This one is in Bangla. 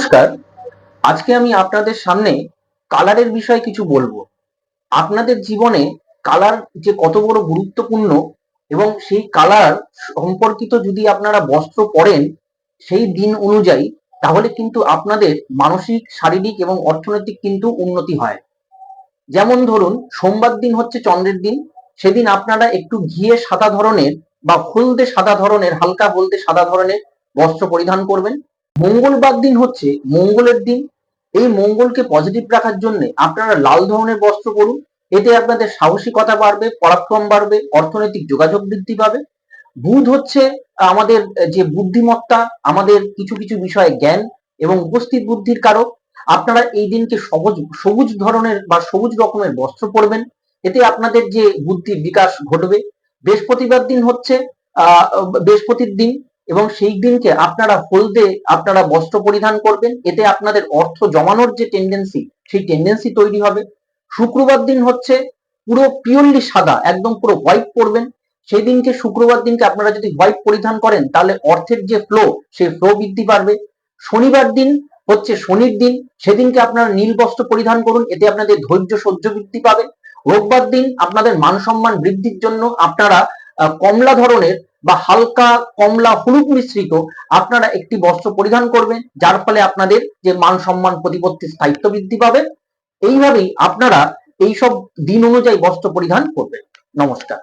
নমস্কার। আজকে আমি আপনাদের সামনে কালারের বিষয়ে কিছু বলবো। আপনাদের জীবনে কালার যে কত বড় গুরুত্বপূর্ণ এবং সেই কালার সম্পর্কিত যদি আপনারা বস্ত্র পরেন সেই দিন অনুযায়ী, তাহলে কিন্তু আপনাদের মানসিক, শারীরিক এবং অর্থনৈতিক কিন্তু উন্নতি হয়। যেমন ধরুন, সোমবার দিন হচ্ছে চন্দ্রের দিন। সেদিন আপনারা একটু ঘিয়ে সাদা ধরনের বা হলদে সাদা ধরনের, হালকা হলদে সাদা ধরনের বস্ত্র পরিধান করবেন। মঙ্গলবার দিন হচ্ছে মঙ্গলের দিন। এই মঙ্গলকে পজিটিভ রাখার জন্য আপনারা লাল ধরনের বস্ত্র পরুন। এতে আপনাদের সাহসিকতা বাড়বে, পরাক্রম বাড়বে, অর্থনৈতিক যোগাযোগ বৃদ্ধি পাবে। বুধ হচ্ছে আমাদের যে বুদ্ধিমত্তা, আমাদের কিছু কিছু বিষয়ে জ্ঞান এবং উপস্থিত বুদ্ধির কারক। আপনারা এই দিনকে সবুজ ধরনের বা সবুজ রকমের বস্ত্র পরবেন। এতে আপনাদের যে বুদ্ধির বিকাশ ঘটবে। বৃহস্পতিবার দিন হচ্ছে বৃহস্পতির দিন, এবং সেই দিনকে আপনারা হলদে আপনারা বস্ত্র পরিধান করবেন। এতে আপনাদের অর্থ জমানোর যে টেন্ডেন্সি, সেই টেন্ডেন্সি তৈরি হবে। শুক্রবার দিন হচ্ছে পুরো পিওরলি সাদা, একদম পুরো হোয়াইট পরবেন। সেই দিনকে, শুক্রবার দিনকে আপনারা যদি হোয়াইট পরিধান করেন তাহলে অর্থের যে ফ্লো, সেই ফ্লো বৃদ্ধি পাবে। শনিবার দিন হচ্ছে শনির দিন। সেদিনকে আপনারা নীল বস্ত্র পরিধান করুন। এতে আপনাদের ধৈর্য সহ্য বৃদ্ধি পাবে। রোববার দিন আপনাদের মান সম্মান বৃদ্ধির জন্য আপনারা কমলা ধরনের বা হালকা কমলা হলুদ মিশ্রিত আপনারা একটি বস্ত্র পরিধান করবেন, যার ফলে আপনাদের যে মান সম্মান, প্রতিপত্তির স্থায়িত্ব বৃদ্ধি পাবে। এইভাবেই আপনারা এইসব দিন অনুযায়ী বস্ত্র পরিধান করবেন। নমস্কার।